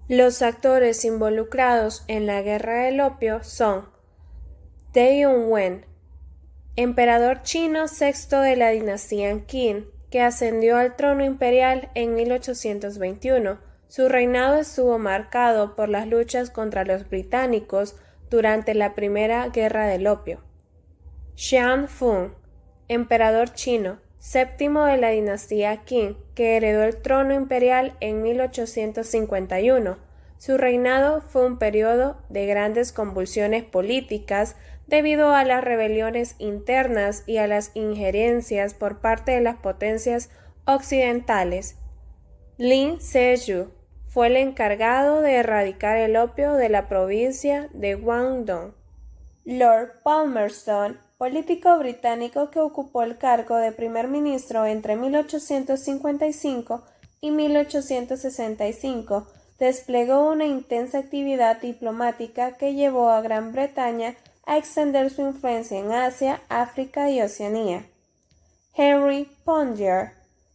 Los actores involucrados en la Guerra del Opio son Dai Yun-wen, emperador chino sexto de la dinastía Qin, que ascendió al trono imperial en 1821. Su reinado estuvo marcado por las luchas contra los británicos durante la Primera Guerra del Opio. Xian Feng, emperador chino, séptimo de la dinastía Qing, que heredó el trono imperial en 1851. Su reinado fue un periodo de grandes convulsiones políticas debido a las rebeliones internas y a las injerencias por parte de las potencias occidentales. Lin Sezhu fue el encargado de erradicar el opio de la provincia de Guangdong. Lord Palmerston, político británico que ocupó el cargo de primer ministro entre 1855 y 1865, desplegó una intensa actividad diplomática que llevó a Gran Bretaña a extender su influencia en Asia, África y Oceanía. Henry Pontier,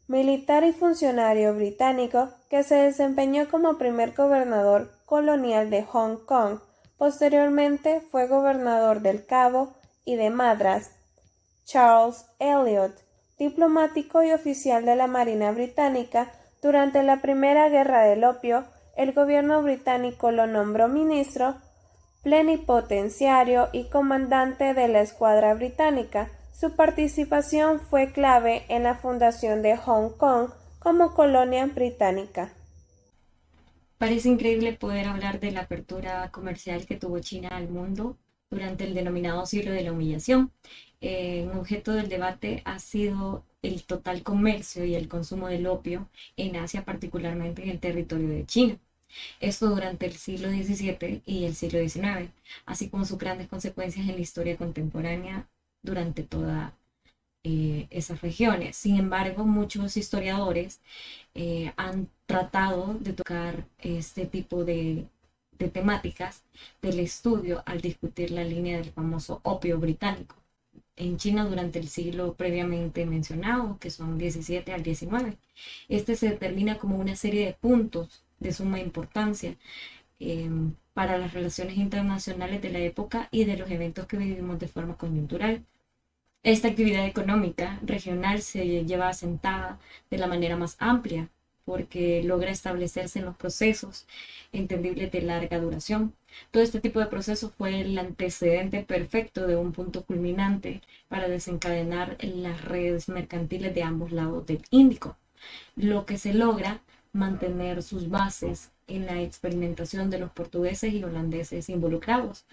militar y funcionario británico que se desempeñó como primer gobernador colonial de Hong Kong. Posteriormente fue gobernador del Cabo y de Madras. Charles Elliot, diplomático y oficial de la Marina Británica, durante la Primera Guerra del Opio, el gobierno británico lo nombró ministro plenipotenciario y comandante de la escuadra británica. Su participación fue clave en la fundación de Hong Kong como colonia británica. Parece increíble poder hablar de la apertura comercial que tuvo China al mundo durante el denominado siglo de la humillación. Un objeto del debate ha sido el total comercio y el consumo del opio en Asia, particularmente en el territorio de China. Esto durante el siglo XVII y el siglo XIX, así como sus grandes consecuencias en la historia contemporánea durante toda esas regiones. Sin embargo, muchos historiadores han tratado de tocar este tipo de temáticas del estudio al discutir la línea del famoso opio británico en China durante el siglo previamente mencionado, que son 17 al 19. Este se determina como una serie de puntos de suma importancia eh, para las relaciones internacionales de la época y de los eventos que vivimos de forma coyuntural. Esta actividad económica regional se lleva asentada de la manera más amplia porque logra establecerse en los procesos entendibles de larga duración. Todo este tipo de procesos fue el antecedente perfecto de un punto culminante para desencadenar las redes mercantiles de ambos lados del Índico, lo que se logra mantener sus bases en la experimentación de los portugueses y holandeses involucrados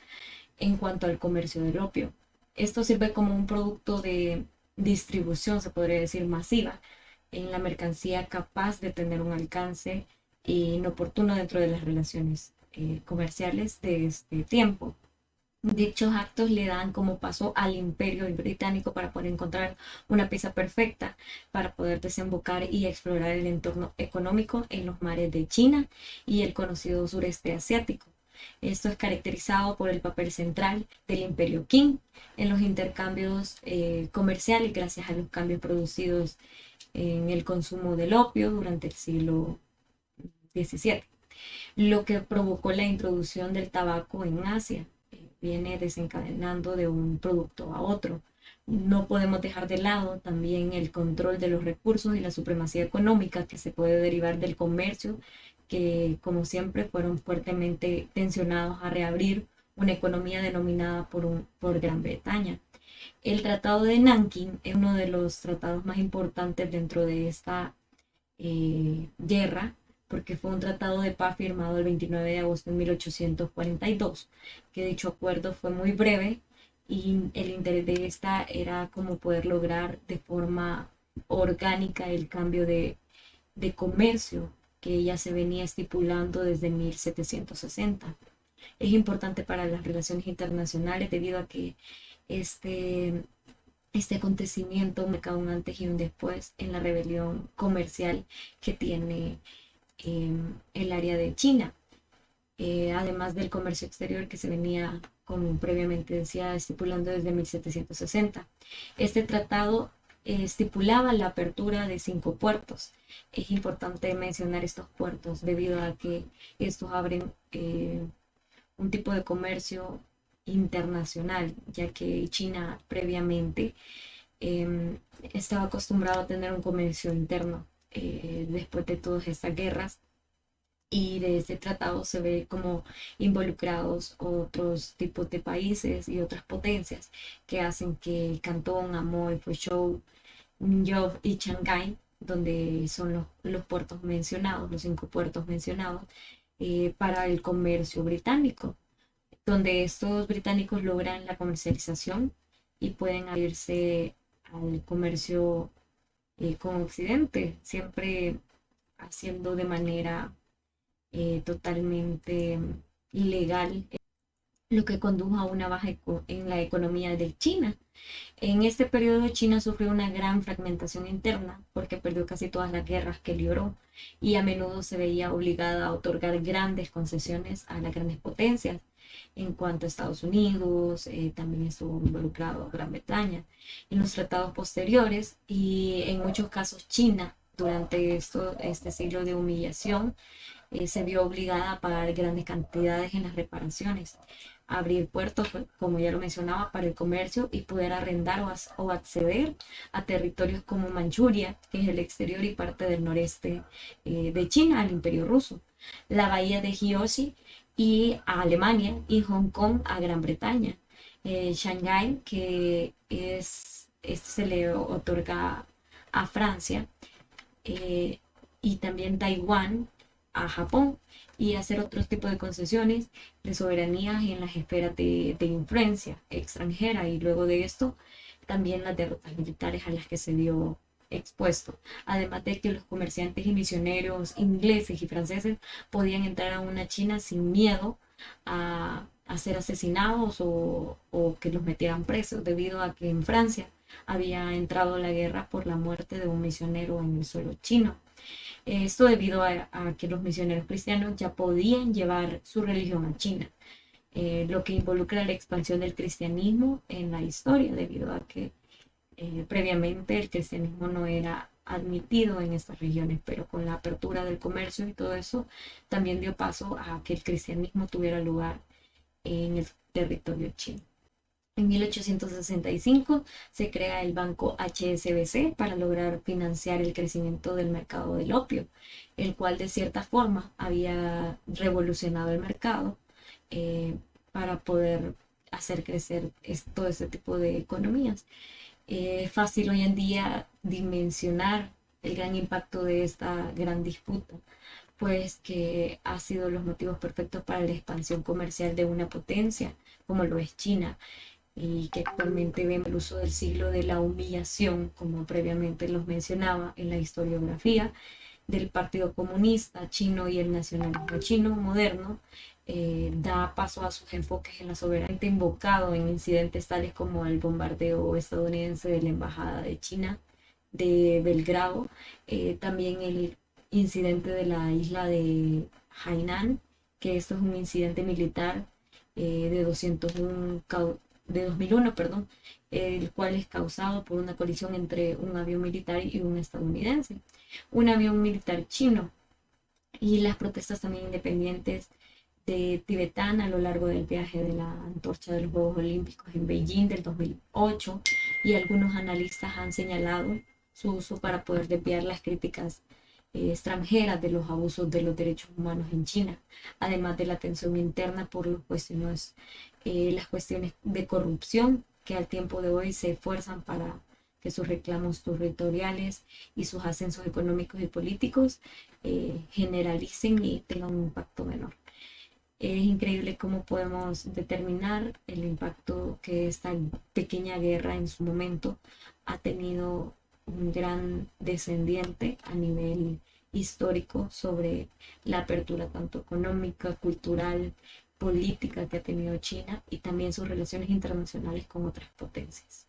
en cuanto al comercio del opio. Esto sirve como un producto de distribución, se podría decir, masiva en la mercancía capaz de tener un alcance inoportuno dentro de las relaciones comerciales de este tiempo. Dichos actos le dan como paso al imperio británico para poder encontrar una pieza perfecta para poder desembocar y explorar el entorno económico en los mares de China y el conocido sureste asiático. Esto es caracterizado por el papel central del imperio Qing en los intercambios comerciales gracias a los cambios producidos en el consumo del opio durante el siglo XVII, lo que provocó la introducción del tabaco en Asia. Viene desencadenando de un producto a otro. No podemos dejar de lado también el control de los recursos y la supremacía económica que se puede derivar del comercio, que como siempre fueron fuertemente tensionados a reabrir una economía denominada por Gran Bretaña. El Tratado de Nanking es uno de los tratados más importantes dentro de esta guerra, porque fue un tratado de paz firmado el 29 de agosto de 1842, que dicho acuerdo fue muy breve y el interés de esta era como poder lograr de forma orgánica el cambio de comercio que ya se venía estipulando desde 1760. Es importante para las relaciones internacionales debido a que este, este acontecimiento marca un antes y un después en la rebelión comercial que tiene el área de China, además del comercio exterior que se venía, como previamente decía, estipulando desde 1760. Este tratado estipulaba la apertura de 5 puertos. Es importante mencionar estos puertos debido a que estos abren un tipo de comercio internacional, ya que China previamente estaba acostumbrado a tener un comercio interno después de todas estas guerras, y de este tratado se ve como involucrados otros tipos de países y otras potencias que hacen que Cantón, Amoy, Fuzhou, Yov y Shanghái, donde son los puertos mencionados, los 5 puertos mencionados, para el comercio británico, donde estos británicos logran la comercialización y pueden abrirse al comercio con Occidente, siempre haciendo de manera totalmente ilegal, lo que condujo a una baja en la economía de China. En este periodo China sufrió una gran fragmentación interna porque perdió casi todas las guerras que libró y a menudo se veía obligada a otorgar grandes concesiones a las grandes potencias. En cuanto a Estados Unidos, también estuvo involucrado Gran Bretaña en los tratados posteriores, y en muchos casos China durante este siglo de humillación se vio obligada a pagar grandes cantidades en las reparaciones, abrir puertos, como ya lo mencionaba, para el comercio y poder arrendar o acceder a territorios como Manchuria, que es el exterior y parte del noreste de China, al Imperio Ruso, la bahía de Hiyoshi y a Alemania, y Hong Kong a Gran Bretaña. Shanghái, que este se le otorga a Francia, eh, y también Taiwán a Japón, y hacer otros tipos de concesiones de soberanía en las esferas de influencia extranjera, y luego de esto también las derrotas militares a las que se vio expuesto, además de que los comerciantes y misioneros ingleses y franceses podían entrar a una China sin miedo a ser asesinados o que los metieran presos, debido a que en Francia había entrado la guerra por la muerte de un misionero en el suelo chino. Esto debido a que los misioneros cristianos ya podían llevar su religión a China, lo que involucra la expansión del cristianismo en la historia, debido a que previamente el cristianismo no era admitido en estas regiones, pero con la apertura del comercio y todo eso también dio paso a que el cristianismo tuviera lugar en el territorio chino. En 1865 se crea el banco HSBC para lograr financiar el crecimiento del mercado del opio, el cual de cierta forma había revolucionado el mercado para poder hacer crecer todo este tipo de economías. Es fácil hoy en día dimensionar el gran impacto de esta gran disputa, pues que ha sido los motivos perfectos para la expansión comercial de una potencia como lo es China, y que actualmente vemos el uso del siglo de la humillación, como previamente los mencionaba en la historiografía, del Partido Comunista Chino y el nacionalismo chino moderno, da paso a sus enfoques en la soberanía, invocado en incidentes tales como el bombardeo estadounidense de la Embajada de China de Belgrado, también el incidente de la isla de Hainan, que esto es un incidente militar de 2001, perdón, el cual es causado por una colisión entre un avión militar y un estadounidense, un avión militar chino, y las protestas también independientes de Tibetán a lo largo del viaje de la antorcha de los Juegos Olímpicos en Beijing del 2008, y algunos analistas han señalado su uso para poder desviar las críticas extranjeras de los abusos de los derechos humanos en China, además de la tensión interna por las cuestiones de corrupción que al tiempo de hoy se esfuerzan para que sus reclamos territoriales y sus ascensos económicos y políticos generalicen y tengan un impacto menor. Es increíble cómo podemos determinar el impacto que esta pequeña guerra en su momento ha tenido un gran descendiente a nivel histórico sobre la apertura tanto económica, cultural, política que ha tenido China, y también sus relaciones internacionales con otras potencias.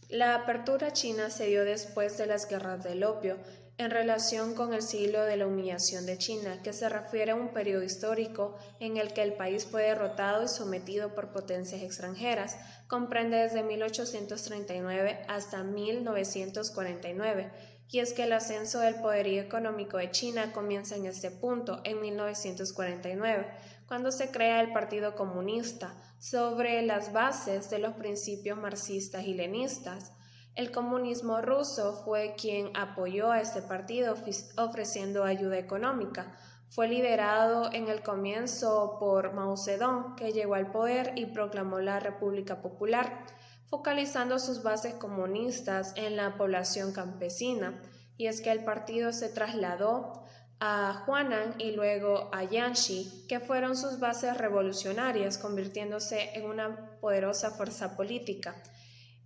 La apertura china se dio después de las guerras del opio en relación con el siglo de la humillación de China, que se refiere a un periodo histórico en el que el país fue derrotado y sometido por potencias extranjeras. Comprende desde 1839 hasta 1949, y es que el ascenso del poderío económico de China comienza en este punto, en 1949, cuando se crea el Partido Comunista, sobre las bases de los principios marxistas y leninistas. El comunismo ruso fue quien apoyó a este partido ofreciendo ayuda económica. Fue liderado en el comienzo por Mao Zedong, que llegó al poder y proclamó la República Popular, focalizando sus bases comunistas en la población campesina. Y es que el partido se trasladó a Huanan y luego a Jiangxi, que fueron sus bases revolucionarias, convirtiéndose en una poderosa fuerza política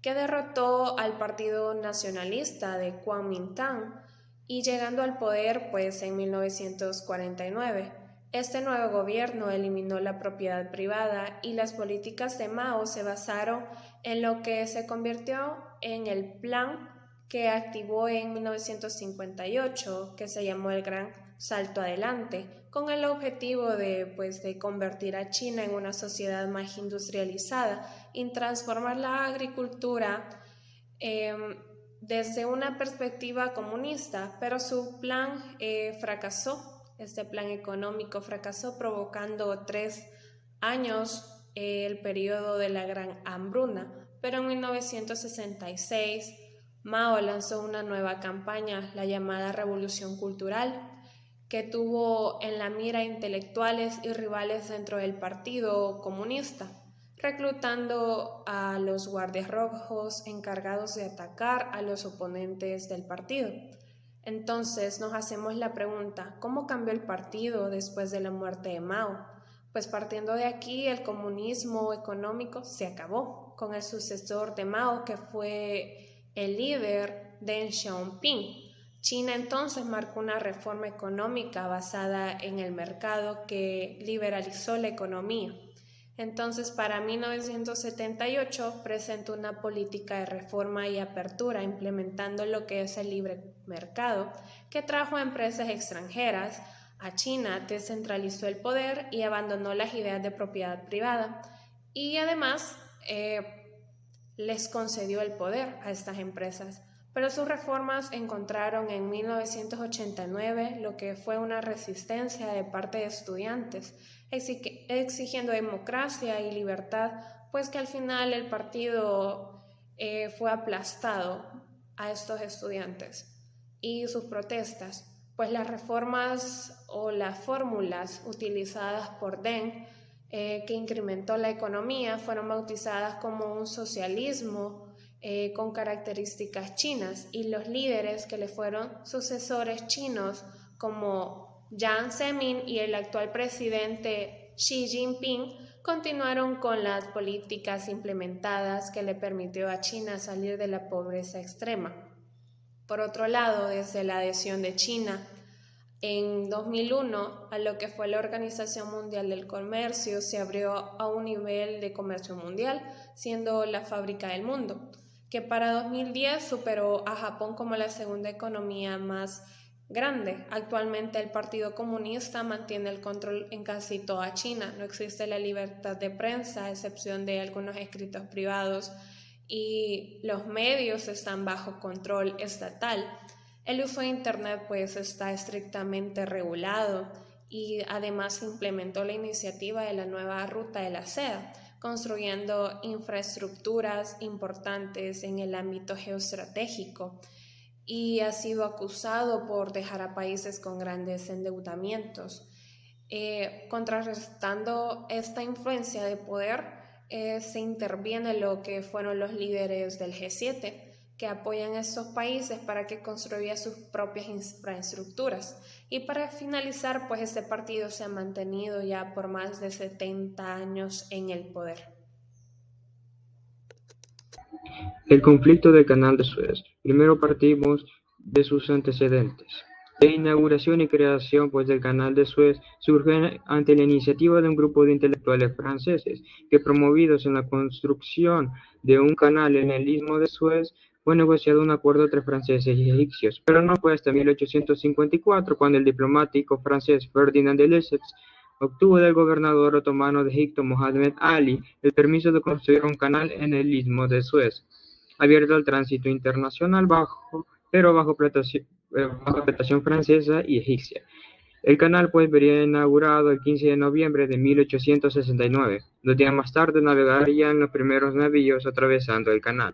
que derrotó al Partido Nacionalista de Kuomintang y llegando al poder pues en 1949. Este nuevo gobierno eliminó la propiedad privada y las políticas de Mao se basaron en lo que se convirtió en el plan que activó en 1958, que se llamó el Gran Salto Adelante, con el objetivo de convertir a China en una sociedad más industrializada y transformar la agricultura desde una perspectiva comunista, pero su plan fracasó. Este plan económico fracasó, provocando 3 años el periodo de la Gran Hambruna, pero en 1966 Mao lanzó una nueva campaña, la llamada Revolución Cultural, que tuvo en la mira intelectuales y rivales dentro del Partido Comunista, reclutando a los guardias rojos encargados de atacar a los oponentes del partido. Entonces nos hacemos la pregunta, ¿cómo cambió el partido después de la muerte de Mao? Pues partiendo de aquí, el comunismo económico se acabó con el sucesor de Mao, que fue el líder Deng Xiaoping. China entonces marcó una reforma económica basada en el mercado que liberalizó la economía. Entonces, para 1978 presentó una política de reforma y apertura, implementando lo que es el libre mercado, que trajo a empresas extranjeras a China, descentralizó el poder y abandonó las ideas de propiedad privada. Y además, les concedió el poder a estas empresas. Pero sus reformas encontraron en 1989 lo que fue una resistencia de parte de estudiantes, exigiendo democracia y libertad, pues que al final el partido fue aplastado a estos estudiantes y sus protestas, pues las reformas o las fórmulas utilizadas por Deng, que incrementó la economía, fueron bautizadas como un socialismo con características chinas, y los líderes que le fueron sucesores chinos como Jiang Zemin y el actual presidente Xi Jinping continuaron con las políticas implementadas que le permitió a China salir de la pobreza extrema. Por otro lado, desde la adhesión de China en 2001 a lo que fue la Organización Mundial del Comercio, se abrió a un nivel de comercio mundial, siendo la fábrica del mundo, que para 2010 superó a Japón como la segunda economía más grande. Actualmente el Partido Comunista mantiene el control en casi toda China. No existe la libertad de prensa, a excepción de algunos escritos privados, y los medios están bajo control estatal. El uso de Internet está estrictamente regulado, y además implementó la iniciativa de la nueva ruta de la seda, construyendo infraestructuras importantes en el ámbito geoestratégico, y ha sido acusado por dejar a países con grandes endeudamientos. Contrarrestando esta influencia de poder, se interviene lo que fueron los líderes del G7, que apoyan a estos países para que construyan sus propias infraestructuras. Y para finalizar, este partido se ha mantenido ya por más de 70 años en el poder. El conflicto del Canal de Suez. Primero partimos de sus antecedentes. La inauguración y creación del Canal de Suez surge ante la iniciativa de un grupo de intelectuales franceses que, promovidos en la construcción de un canal en el istmo de Suez, fue negociado un acuerdo entre franceses y egipcios, pero no fue hasta 1854 cuando el diplomático francés Ferdinand de Lesseps obtuvo del gobernador otomano de Egipto, Mohammed Ali, el permiso de construir un canal en el Istmo de Suez, abierto al tránsito internacional bajo protección francesa y egipcia. El canal pues vería inaugurado el 15 de noviembre de 1869. 2 días más tarde navegarían los primeros navíos atravesando el canal.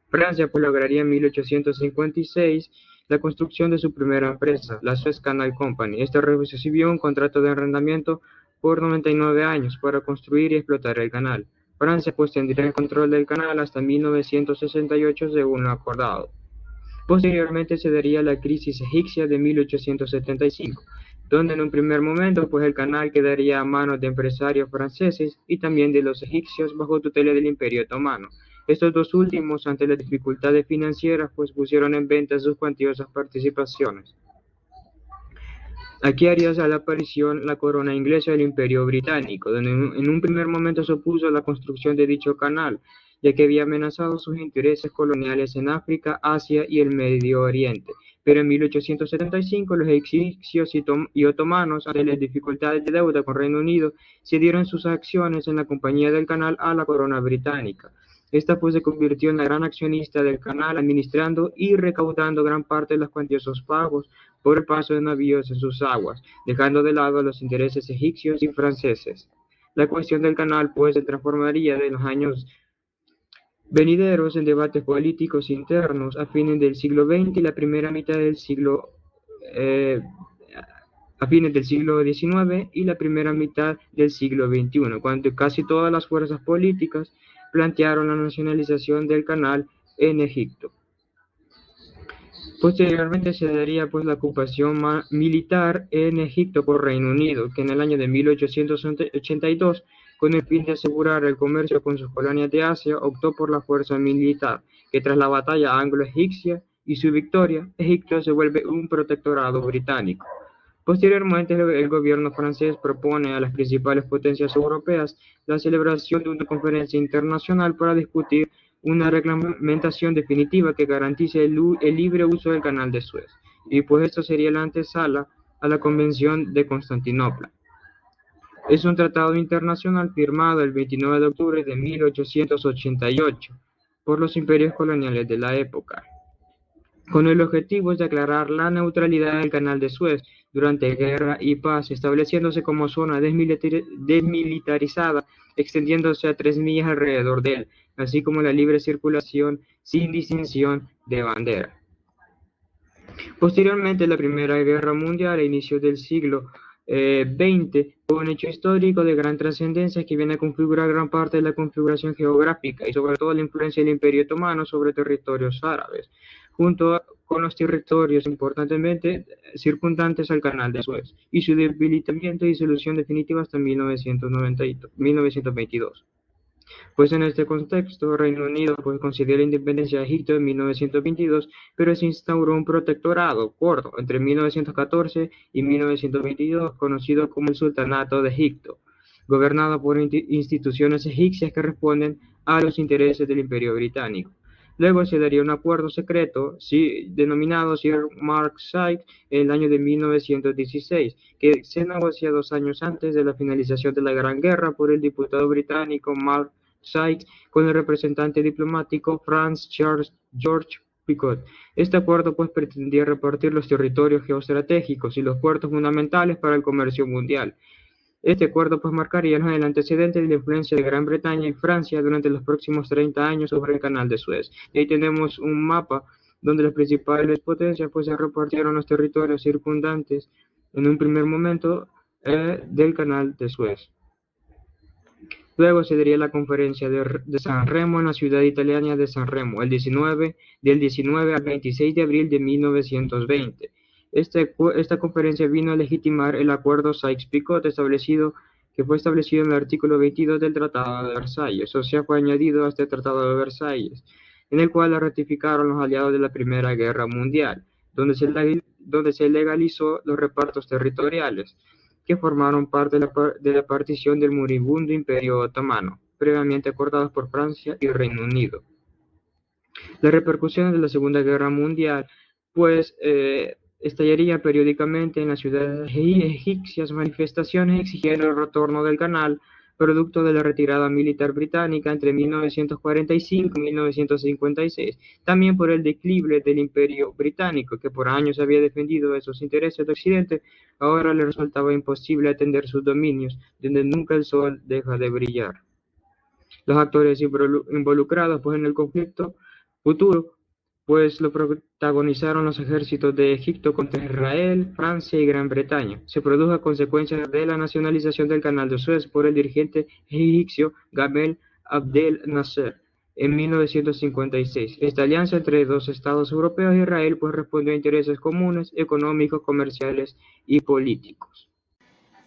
Francia pues lograría en 1856 la construcción de su primera empresa, la Suez Canal Company. Esta recibió un contrato de arrendamiento por 99 años para construir y explotar el canal. Francia pues tendría el control del canal hasta 1968 según lo acordado. Posteriormente se daría la crisis egipcia de 1875, donde en un primer momento pues el canal quedaría a manos de empresarios franceses y también de los egipcios bajo tutela del Imperio Otomano. Estos dos últimos, ante las dificultades financieras, pues pusieron en venta sus cuantiosas participaciones. Aquí haría la aparición la corona inglesa del Imperio Británico, donde en un primer momento se opuso a la construcción de dicho canal, ya que había amenazado sus intereses coloniales en África, Asia y el Medio Oriente. Pero en 1875 los egipcios y otomanos, ante las dificultades de deuda con Reino Unido, cedieron sus acciones en la Compañía del Canal a la corona británica. Esta pues se convirtió en la gran accionista del canal, administrando y recaudando gran parte de los cuantiosos pagos por el paso de navíos en sus aguas, dejando de lado los intereses egipcios y franceses. La cuestión del canal pues se transformaría en los años venideros en debates políticos internos a fines del siglo XX y la primera mitad del siglo a fines del siglo XIX y la primera mitad del siglo XXI, cuando casi todas las fuerzas políticas plantearon la nacionalización del canal en Egipto. Posteriormente se daría pues la ocupación militar en Egipto por Reino Unido, que en el año de 1882, con el fin de asegurar el comercio con sus colonias de Asia, optó por la fuerza militar, que tras la batalla anglo-egipcia y su victoria, Egipto se vuelve un protectorado británico. Posteriormente, el gobierno francés propone a las principales potencias europeas la celebración de una conferencia internacional para discutir una reglamentación definitiva que garantice el libre uso del canal de Suez. Y pues esto sería la antesala a la Convención de Constantinopla. Es un tratado internacional firmado el 29 de octubre de 1888 por los imperios coloniales de la época, con el objetivo de aclarar la neutralidad del canal de Suez durante guerra y paz, estableciéndose como zona desmilitarizada, extendiéndose a 3 millas alrededor de él, así como la libre circulación sin distinción de bandera. Posteriormente, la Primera Guerra Mundial, a inicios del siglo XX, fue un hecho histórico de gran trascendencia que viene a configurar gran parte de la configuración geográfica y sobre todo la influencia del Imperio Otomano sobre territorios árabes, junto con los territorios importantemente circundantes al Canal de Suez, y su debilitamiento y disolución definitiva hasta 1922. Pues en este contexto, Reino Unido pues concedió la independencia a Egipto en 1922, pero se instauró un protectorado corto entre 1914 y 1922, conocido como el Sultanato de Egipto, gobernado por instituciones egipcias que responden a los intereses del Imperio Británico. Luego se daría un acuerdo secreto, denominado Sir Mark Sykes, en el año de 1916, que se negocia 2 años antes de la finalización de la Gran Guerra por el diputado británico Mark Sykes con el representante diplomático Franz Charles George Picot. Este acuerdo pues pretendía repartir los territorios geoestratégicos y los puertos fundamentales para el comercio mundial. Este acuerdo pues marcaría el antecedente de la influencia de Gran Bretaña y Francia durante los próximos 30 años sobre el Canal de Suez. Y ahí tenemos un mapa donde las principales potencias pues se repartieron los territorios circundantes en un primer momento del Canal de Suez. Luego se daría la conferencia de San Remo en la ciudad italiana de San Remo, del 19 al 26 de abril de 1920. Esta conferencia vino a legitimar el acuerdo Sykes-Picot que fue establecido en el artículo 22 del Tratado de Versalles, o sea, fue añadido a este Tratado de Versalles, en el cual la ratificaron los aliados de la Primera Guerra Mundial, donde se legalizó los repartos territoriales, que formaron parte de la partición del moribundo Imperio Otomano, previamente acordados por Francia y Reino Unido. Las repercusiones de la Segunda Guerra Mundial, pues, estallarían periódicamente en las ciudades egipcias manifestaciones exigiendo el retorno del canal, producto de la retirada militar británica entre 1945 y 1956, también por el declive del Imperio Británico, que por años había defendido esos intereses de Occidente. Ahora le resultaba imposible atender sus dominios, donde nunca el sol deja de brillar. Los actores involucrados pues, en el conflicto futuro pues lo protagonizaron los ejércitos de Egipto contra Israel, Francia y Gran Bretaña. Se produjo a consecuencia de la nacionalización del Canal de Suez por el dirigente egipcio Gamal Abdel Nasser en 1956. Esta alianza entre dos estados europeos e Israel pues respondió a intereses comunes, económicos, comerciales y políticos.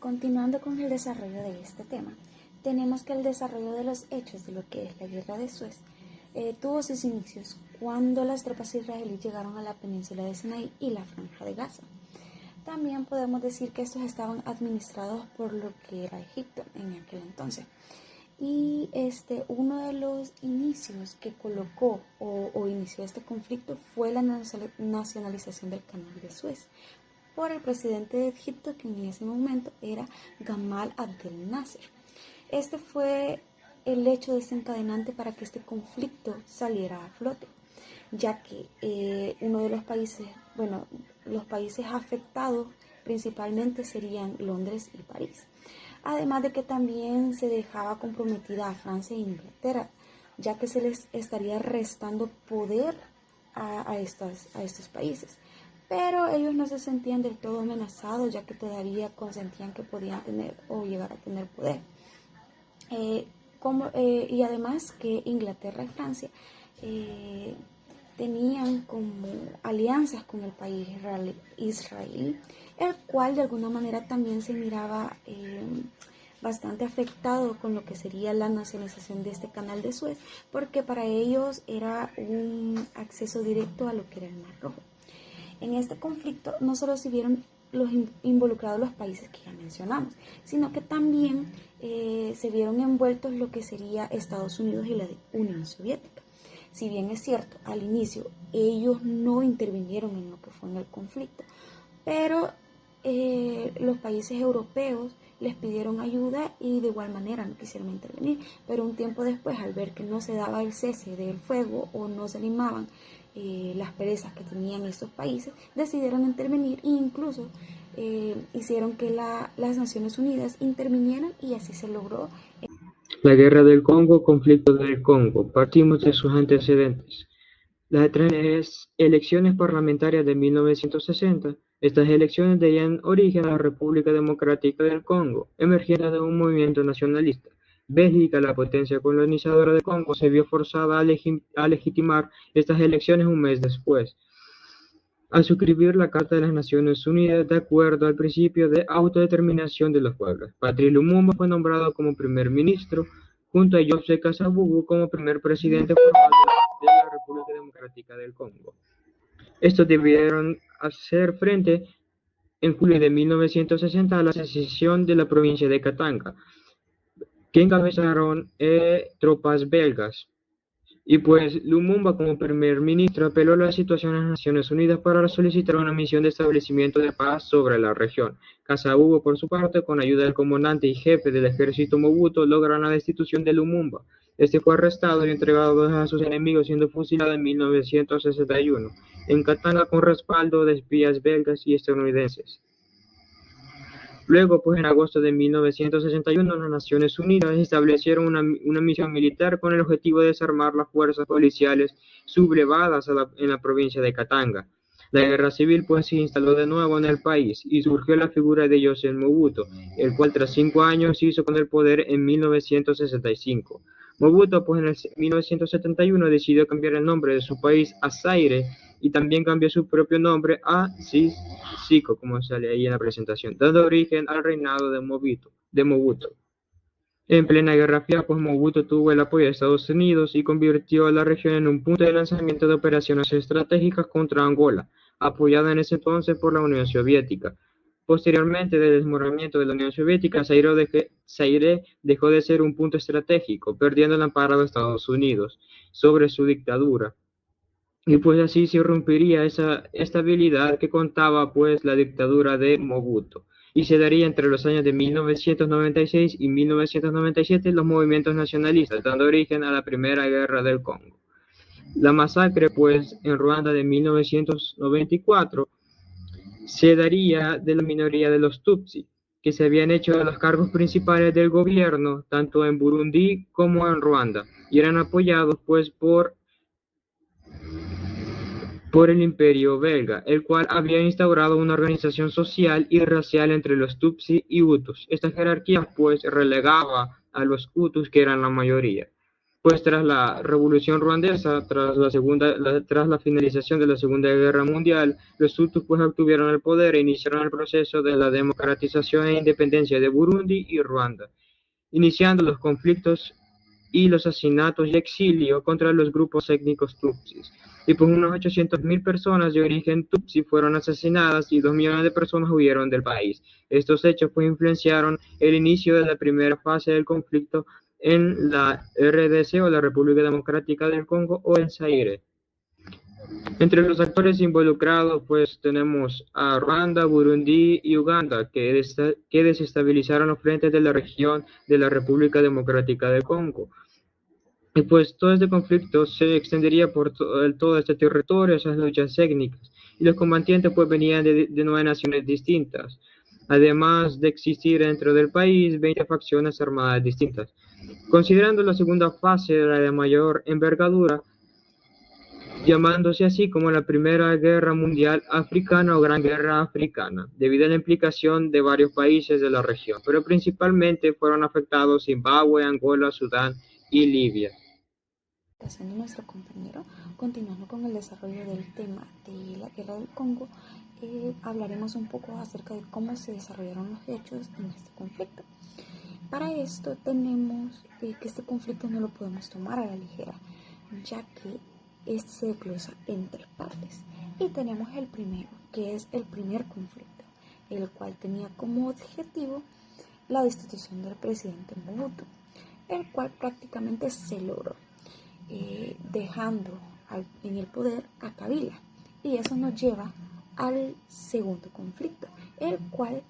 Continuando con el desarrollo de este tema, tenemos que el desarrollo de los hechos de lo que es la Guerra de Suez tuvo sus inicios cuando las tropas israelíes llegaron a la península de Sinaí y la Franja de Gaza. También podemos decir que estos estaban administrados por lo que era Egipto en aquel entonces. Y uno de los inicios que colocó o inició este conflicto fue la nacionalización del Canal de Suez por el presidente de Egipto, que en ese momento era Gamal Abdel Nasser. Este fue el hecho desencadenante para que este conflicto saliera a flote, ya que uno de los países afectados principalmente serían Londres y París. Además de que también se dejaba comprometida a Francia e Inglaterra, ya que se les estaría restando poder a estos países. Pero ellos no se sentían del todo amenazados, ya que todavía consentían que podían tener o llegar a tener poder. Y además que Inglaterra y Francia tenían como alianzas con el país israelí, el cual de alguna manera también se miraba bastante afectado con lo que sería la nacionalización de este Canal de Suez, porque para ellos era un acceso directo a lo que era el Mar Rojo. En este conflicto no solo se vieron los involucrados los países que ya mencionamos, sino que también se vieron envueltos lo que sería Estados Unidos y la Unión Soviética. Si bien es cierto, al inicio ellos no intervinieron en lo que fue en el conflicto, pero los países europeos les pidieron ayuda y de igual manera no quisieron intervenir, pero un tiempo después, al ver que no se daba el cese del fuego o no se limaban las perezas que tenían estos países, decidieron intervenir e incluso hicieron que las Naciones Unidas intervinieran y así se logró. La Guerra del Congo, conflicto del Congo. Partimos de sus antecedentes. Las tres elecciones parlamentarias de 1960, estas elecciones darían origen a la República Democrática del Congo, emergiendo de un movimiento nacionalista. Bélgica, la potencia colonizadora de Congo, se vio forzada a legitimar estas elecciones un mes después, al suscribir la Carta de las Naciones Unidas de acuerdo al principio de autodeterminación de los pueblos. Patrice Lumumba fue nombrado como primer ministro, junto a Joseph Kasavubu como primer presidente formal de la República Democrática del Congo. Estos debieron hacer frente en julio de 1960 a la secesión de la provincia de Katanga, que encabezaron tropas belgas. Y pues Lumumba como primer ministro apeló a la situación a las Naciones Unidas para solicitar una misión de establecimiento de paz sobre la región. Kasavubu, por su parte, con ayuda del comandante y jefe del ejército Mobutu, lograron la destitución de Lumumba. Este fue arrestado y entregado a sus enemigos, siendo fusilado en 1961, en Katanga con respaldo de espías belgas y estadounidenses. Luego, pues en agosto de 1961, las Naciones Unidas establecieron una misión militar con el objetivo de desarmar las fuerzas policiales sublevadas en la provincia de Katanga. La guerra civil pues se instaló de nuevo en el país y surgió la figura de Joseph Mobutu, el cual tras 5 años se hizo con el poder en 1965. Mobutu pues en el 1971 decidió cambiar el nombre de su país a Zaire y también cambió su propio nombre a Siko, como sale ahí en la presentación, dando origen al reinado de Mobutu. En plena Guerra Fría, pues Mobutu tuvo el apoyo de Estados Unidos y convirtió a la región en un punto de lanzamiento de operaciones estratégicas contra Angola, apoyada en ese entonces por la Unión Soviética. Posteriormente, del desmoronamiento de la Unión Soviética, Zaire dejó de ser un punto estratégico, perdiendo el amparo de Estados Unidos sobre su dictadura. y pues así se rompería esa estabilidad que contaba pues la dictadura de Mobutu. Y se daría entre los años de 1996 y 1997 los movimientos nacionalistas, dando origen a la Primera Guerra del Congo. La masacre pues en Ruanda de 1994 se daría de la minoría de los Tutsi, que se habían hecho de los cargos principales del gobierno, tanto en Burundi como en Ruanda, y eran apoyados pues por el Imperio belga, el cual había instaurado una organización social y racial entre los Tutsi y Hutus. Esta jerarquía pues relegaba a los Hutus, que eran la mayoría. Pues tras la Revolución Ruandesa, tras la finalización de la Segunda Guerra Mundial, los Hutus pues obtuvieron el poder e iniciaron el proceso de la democratización e independencia de Burundi y Ruanda, iniciando los conflictos y los asesinatos y exilio contra los grupos étnicos tutsis. Y pues unos 800.000 personas de origen tutsi fueron asesinadas y 2 millones de personas huyeron del país. Estos hechos pues influenciaron el inicio de la primera fase del conflicto en la RDC o la República Democrática del Congo o en Zaire. Entre los actores involucrados pues tenemos a Ruanda, Burundi y Uganda que desestabilizaron los frentes de la región de la República Democrática del Congo. Y pues todo este conflicto se extendería por todo este territorio, esas luchas étnicas. Y los combatientes pues venían de 9 naciones distintas, además de existir dentro del país 20 facciones armadas distintas. Considerando la segunda fase, la de mayor envergadura, llamándose así como la Primera Guerra Mundial Africana o Gran Guerra Africana, debido a la implicación de varios países de la región, pero principalmente fueron afectados Zimbabue, Angola, Sudán y Libia. De nuestro compañero, continuando con el desarrollo del tema de la guerra del Congo, hablaremos un poco acerca de cómo se desarrollaron los hechos en este conflicto. Para esto tenemos que este conflicto no lo podemos tomar a la ligera, ya que este se desglosa en 3 partes. Y tenemos el primero, que es el primer conflicto, el cual tenía como objetivo la destitución del presidente Mobutu, el cual prácticamente se logró, dejando en el poder a Kabila. Y eso nos lleva al segundo conflicto, el cual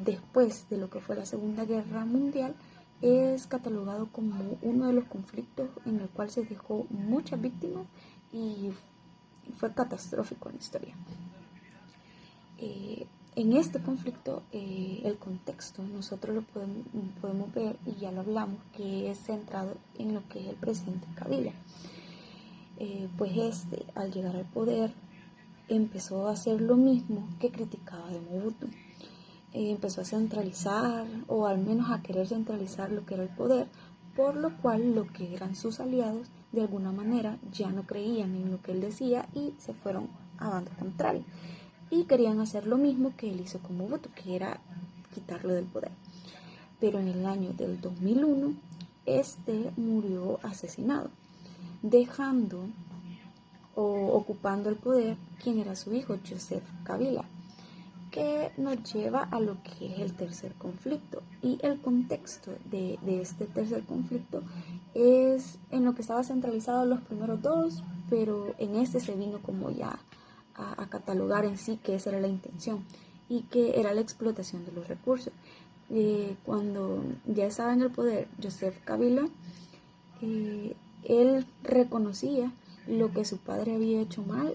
después de lo que fue la Segunda Guerra Mundial es catalogado como uno de los conflictos en el cual se dejó muchas víctimas y fue catastrófico en la historia. En este conflicto, el contexto nosotros lo podemos ver, y ya lo hablamos, que es centrado en lo que es el presidente Kabila. Pues al llegar al poder, empezó a hacer lo mismo que criticaba de Mobutu. Empezó a centralizar, o al menos a querer centralizar lo que era el poder, por lo cual lo que eran sus aliados, de alguna manera, ya no creían en lo que él decía y se fueron a bando contrario. Y querían hacer lo mismo que él hizo con Mobutu, que era quitarlo del poder. Pero en el año del 2001, murió asesinado, dejando o ocupando el poder quien era su hijo, Joseph Kabila, que nos lleva a lo que es el tercer conflicto. Y el contexto de este tercer conflicto es en lo que estaba centralizado los primeros 2, pero en se vino como ya a catalogar en sí que esa era la intención y que era la explotación de los recursos. Cuando ya estaba en el poder Joseph Kabila, él reconocía lo que su padre había hecho mal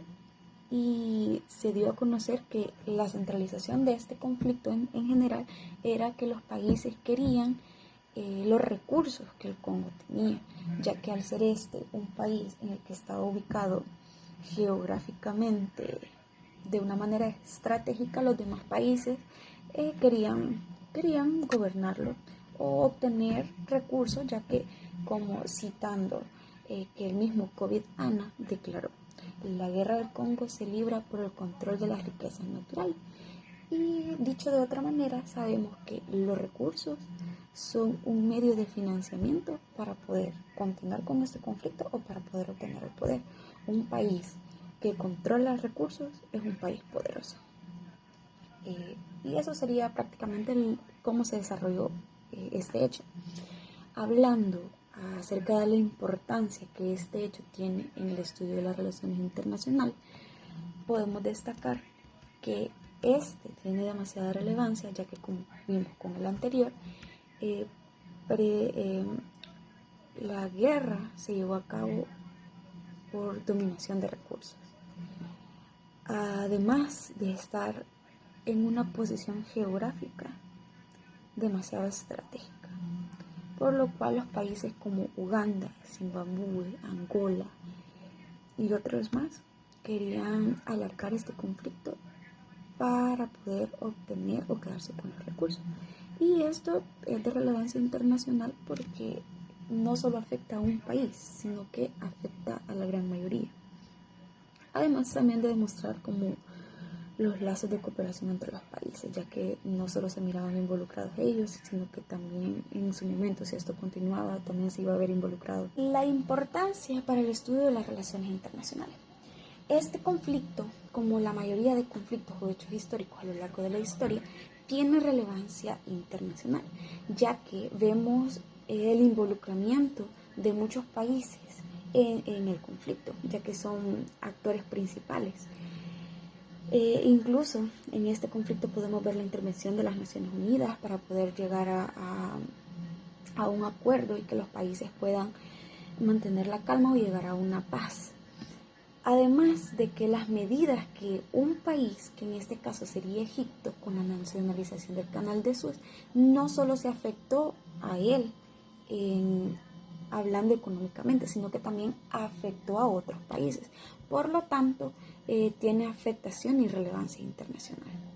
y se dio a conocer que la centralización de este conflicto en general era que los países querían los recursos que el Congo tenía, ya que al ser un país en el que estaba ubicado geográficamente de una manera estratégica, los demás países querían gobernarlo o obtener recursos, ya que, como citando que el mismo COVID-Ana declaró, la guerra del Congo se libra por el control de las riquezas naturales. Y dicho de otra manera, sabemos que los recursos son un medio de financiamiento para poder continuar con este conflicto o para poder obtener el poder. Un país que controla recursos es un país poderoso. Y eso sería prácticamente cómo se desarrolló este hecho. Hablando acerca de la importancia que este hecho tiene en el estudio de las relaciones internacionales, podemos destacar que este tiene demasiada relevancia, ya que como vimos con el anterior, la guerra se llevó a cabo por dominación de recursos. Además de estar en una posición geográfica demasiado estratégica, por lo cual los países como Uganda, Zimbabue, Angola y otros más querían alargar este conflicto para poder obtener o quedarse con los recursos. Y esto es de relevancia internacional porque no solo afecta a un país, sino que afecta a la gran mayoría. Además también de demostrar como los lazos de cooperación entre los países, ya que no solo se miraban involucrados ellos, sino que también en su momento, si esto continuaba, también se iba a ver involucrado. La importancia para el estudio de las relaciones internacionales. Este conflicto, como la mayoría de conflictos o hechos históricos a lo largo de la historia, tiene relevancia internacional, ya que vemos el involucramiento de muchos países en el conflicto, ya que son actores principales. Incluso en este conflicto podemos ver la intervención de las Naciones Unidas para poder llegar a un acuerdo y que los países puedan mantener la calma o llegar a una paz. Además de que las medidas que un país, que en este caso sería Egipto, con la nacionalización del Canal de Suez, no solo se afectó a él hablando económicamente, sino que también afectó a otros países. Por lo tanto, tiene afectación y relevancia internacional.